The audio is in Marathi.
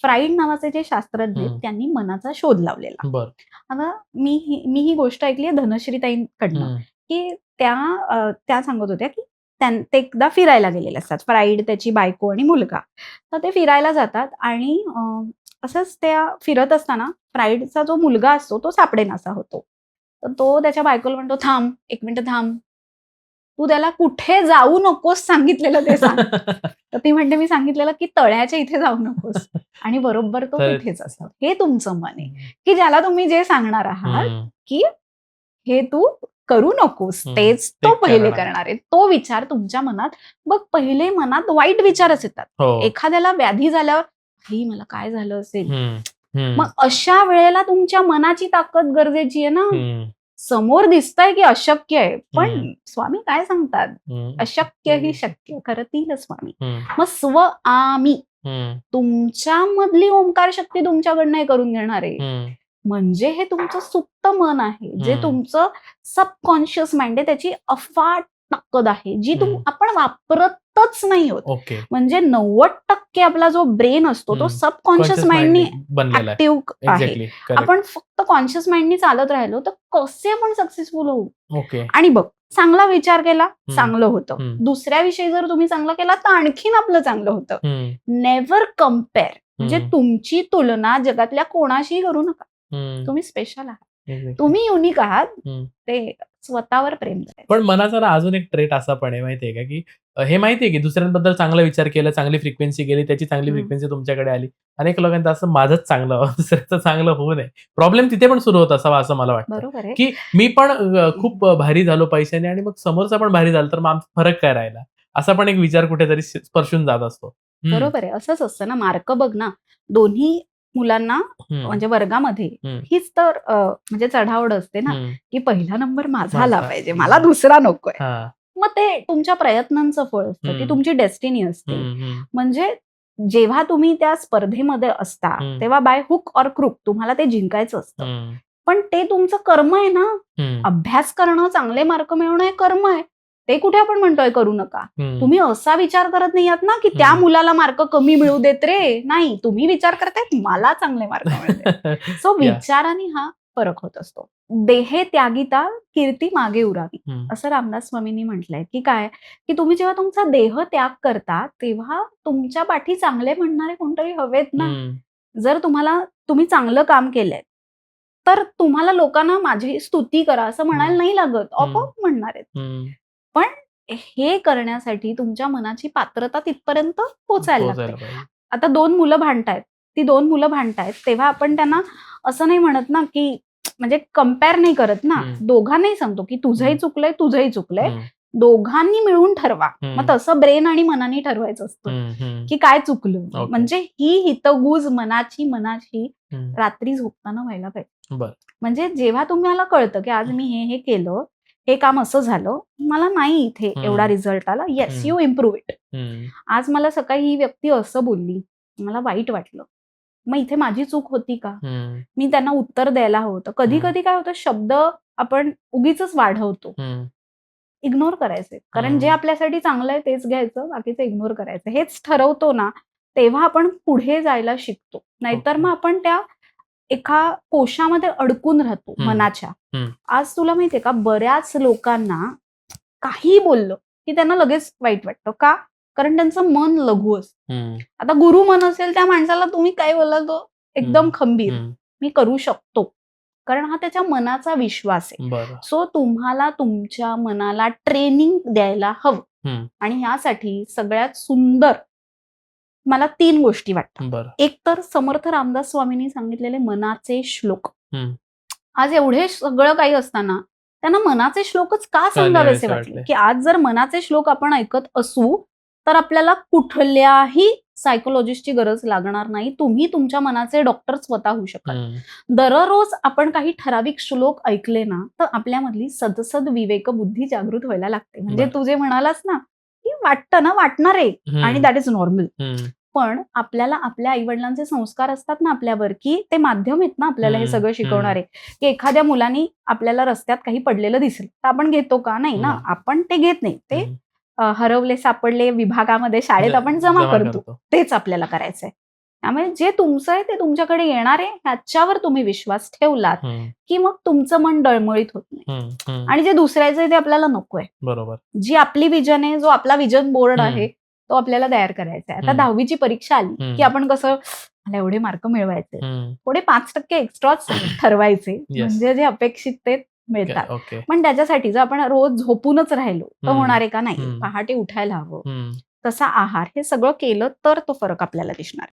फ्राईड नावाचे जे शास्त्रज्ञ आहेत हम्म. त्यांनी मनाचा शोध लावलेला. बर. आता मी ही गोष्ट ऐकली आहे धनश्रीताईंकडनं, हम्म. की त्या सांगत होत्या, की ते एकदा फिरायला गेलेले असतात. फ्राईड, त्याची बायको आणि मुलगा. तर ते फिरायला जातात आणि असंच त्या फिरत असताना फ्राईडचा जो मुलगा असतो तो सापडेनासा होतो. तर तो त्याच्या बायकोला म्हणतो, "थांब, 1 मिनिट थांब. तू त्याला कुठे जाऊ नकोस सांगितलेलं ते सांग." तर ती म्हणते, "मी सांगितलेलं की तळ्याच्या इथे जाऊ नकोस." आणि बरोबर तो तर तिथेच असतो. हे तुमचं मन आहे, की ज्याला तुम्ही जे सांगणार आहात, हम्म. की हे तू करू नकोस, तेच ते तो पहिले करणार. करणार आहे. तो विचार तुमच्या मनात, मग पहिले मनात वाईट विचारच येतात. हो. एखाद्याला व्याधी झाल्यावर, "ही मला काय झालं असेल?" हम्म. हम्म. मग अशा वेळेला तुमच्या मनाची ताकद गरजेची आहे ना. हम्म. समोर दिसतंय की अशक्य आहे, पण हम्म. स्वामी काय सांगतात? हम्म. अशक्य ही शक्य करतील स्वामी. हम्म. मग आमी हम्म. तुमच्यामधली ओंकार शक्ती तुमच्याकडनं हे करून घेणार आहे. हम्म. म्हणजे हे तुमचं सुप्त मन आहे, जे हम्म. तुमचं सबकॉन्शियस माइंड आहे, त्याची अफाट ताकद आहे, जी हम्म. आपण वापरतच नाही होत. ओके. म्हणजे 90% आपला जो ब्रेन असतो तो हम्म. सबकॉन्शियस Conscious माइंडनी mind ने बनलेला आहे. ऍक्टिव्ह आहे. एक्झॅक्टली. करेक्ट. आपण फक्त कॉन्शियस माइंडनी चालत राहिलो तर कसे आपण सक्सेसफुल होऊ? ओके. आणि बघ, चांगला विचार केला, हम्म. चांगलं होतं. हम्म. दुसऱ्याविषयी जर तुम्ही चांगलं केला तर आणखीन आपलं चांगलं होतं. हम्म. Never compare. म्हणजे हम्म. तुमची तुलना जगातल्या कोणाशीही करू नका. हम्म. तुम्ही स्पेशल आहात, Exactly. तुम्ही युनिक आहात. हम्म. ते स्वतःवर प्रेम करायचं. पण मनाचा ना अजून एक ट्रेट असा पण आहे माहितीये का, की हे माहितीये की दुसऱ्यांबद्दल चांगला विचार केला, चांगली फ्रिक्वेन्सी गेली, त्याची चांगली फ्रिक्वेन्सी तुमच्याकडे आली. अनेक लोकांचं असं माझंच चांगलं व्हावं, दुसऱ्याचं चांगलं होऊ नये. प्रॉब्लेम तिथे पण सुरू होत असावा असं मला वाटतं, बरोबर आहे. की मी पण खूप भारी झालो पैशाने आणि मग समोरचा पण भारी झाला, तर मग आमचा फरक काय राहिला? असा पण एक विचार कुठेतरी स्पर्शून जात असतो. हम्म. बरोबर आहे. असंच असतं ना. मार्क बघ ना, दोन्ही मुलांना हम्म. म्हणजे वर्गामध्ये हम्म. हीच तर म्हणजे चढाओढ असते ना, हम्म. की पहिला नंबर माझा आला माझा. पाहिजे, मला दुसरा नकोय. हा. मग ते तुमच्या प्रयत्नांचं फळ असतं, ती हम्म. तुमची डेस्टिनी असते. हम्म. हम्म. म्हणजे जेव्हा तुम्ही त्या स्पर्धेमध्ये असता, हम्म. तेव्हा बाय हुक ऑर क्रूक तुम्हाला ते जिंकायचं असतं. हम्म. पण ते तुमचं कर्म आहे ना. हम्म. अभ्यास करणं, चांगले मार्क मिळवणं हे कर्म आहे. ते कुठे आपण म्हणतोय करू नका. हम्म. तुम्ही असा विचार करत नाही आहात ना, की त्या हम्म. मुलाला मार्क कमी मिळू देत रे. नाही, तुम्ही विचार करतायत मला चांगले मार्क मिळू देत. सो या. विचाराने हा फरक होत असतो. देहे त्यागिता कीर्ती मागे उरावी, हम्म. असं रामदास स्वामींनी म्हटलंय, की काय, की तुम्ही जेव्हा तुमचा देह त्याग करता, तेव्हा तुमच्या पाठी चांगले म्हणणारे कोणतरी हवेत ना. हम्म. जर तुम्ही चांगलं काम केलंय, तर तुम्हाला लोकांना माझी स्तुती करा असं म्हणायला नाही लागत. आपोआप म्हणणार आहेत. हम्म. पण हे करण्यासाठी तुमच्या मनाची पात्रता तिथपर्यंत पोचायला लागते. पोचायला पाहिजे. आता 2 मुलं भांडतायत. ती 2 मुलं भांडतायत, तेव्हा आपण त्यांना असं नाही म्हणत ना, की म्हणजे कंपेअर नाही करत ना. दोघांनाही सांगतो, की तुझंही चुकलंय, तुझंही चुकलंय. हम्म. दोघांनी मिळून ठरवा. हम्म. मग तसं ब्रेन आणि मनाने ठरवायचं असतं, हम्म. की काय चुकलं. ओके. म्हणजे ही हितगुज मनाची हम्म. रात्री झोपताना व्हायला पाहिजे. बरं. म्हणजे जेव्हा तुम्हाला कळतं, की आज मी हे केलं, हे काम असं झालं, मला नाही इथे एवढा रिझल्ट आला. Yes, you improve it. आज मला सकाळी ही व्यक्ती असं बोलली, मला वाईट वाटलं. मग इथे माझी चूक होती का? मी त्यांना उत्तर द्यायला हवं होतं. कधी-कधी काय होतं, शब्द आपण उगीचच वाढवतो. इग्नोर करायचे. कारण जे आपल्यासाठी चांगलं आहे तेच घ्यायचं, बाकीचं इग्नोर करायचं. हेच ठरवतो ना, तेव्हा आपण पुढे जायला शिकतो. नाहीतर मग आपण त्या एका कोशामध्ये अडकून राहतो मनाच्या. आज तुला माहितीये का, बऱ्याच लोकांना काही बोललं, की त्यांना लगेच वाईट वाटतं. का? कारण त्यांचं मन लघु असतं. आता गुरु मन असेल त्या माणसाला तुम्ही काय बोलाल तो एकदम खंबीर, मी करू शकतो. कारण हा त्याच्या मनाचा विश्वास आहे. सो तुम्हाला तुमच्या मनाला ट्रेनिंग द्यायला हवं. आणि ह्यासाठी सगळ्यात सुंदर मला 3 गोष्टी वाटतात. एक तर समर्थ रामदास स्वामींनी सांगितलेले मनाचे श्लोक. आज एवढे सगळं काही असताना त्यांना मनाचे श्लोकच का सांगावेसे वाटले, की आज जर मनाचे श्लोक आपण ऐकत असू, तर आपल्याला कुठल्याही सायकोलॉजिस्टची गरज लागणार नाही. तुम्ही तुमच्या मनाचे डॉक्टर स्वतः होऊ शकाल. दररोज आपण काही ठराविक श्लोक ऐकले ना, तर आपल्यामधली सदसद विवेक बुद्धी जागृत व्हायला लागते. म्हणजे तू जे म्हणालास ना, की वाटतं ना, वाटणार आहे आणि दॅट इज नॉर्मल. पण आपल्याला आपल्या आईवडिलांचे संस्कार असतात ना आपल्यावर, की ते माध्यम आहेत ना आपल्याला हे सगळं शिकवणारे, की एखाद्या मुलांनी आपल्याला रस्त्यात काही पडलेलं दिसेल तर आपण घेतो का? नाही ना, आपण ते घेत नाही. ते हरवले सापडले विभागामध्ये शाळेत आपण जमा करतो. तेच आपल्याला करायचंय. त्यामुळे जे तुमचं आहे ते तुमच्याकडे येणार आहे ह्याच्यावर तुम्ही विश्वास ठेवलात हम्म, की मग तुमचं मन डळमळीत होत नाही. हम्म, हम्म. आणि जे दुसऱ्याचं आहे ते आपल्याला नकोय. बरोबर. जी आपली विजन आहे, जो आपला विजन बोर्ड हम्म. आहे तो आपल्याला तयार करायचा आहे. आता हम्म. 10वीची परीक्षा आली हम्म. की आपण कसं मला एवढे मार्क मिळवायचे, हम्म. थोडे 5% एक्स्ट्राच ठरवायचे Yes. म्हणजे जे अपेक्षित ते मिळतात. ओके. पण त्याच्यासाठी जर आपण रोज झोपूनच राहिलो तर हम्म. होणार आहे का? नाही. हम्म. पहाटे उठायला हवं. हम्म. तसा आहार हे सगळं केलं तर तो फरक आपल्याला दिसणार.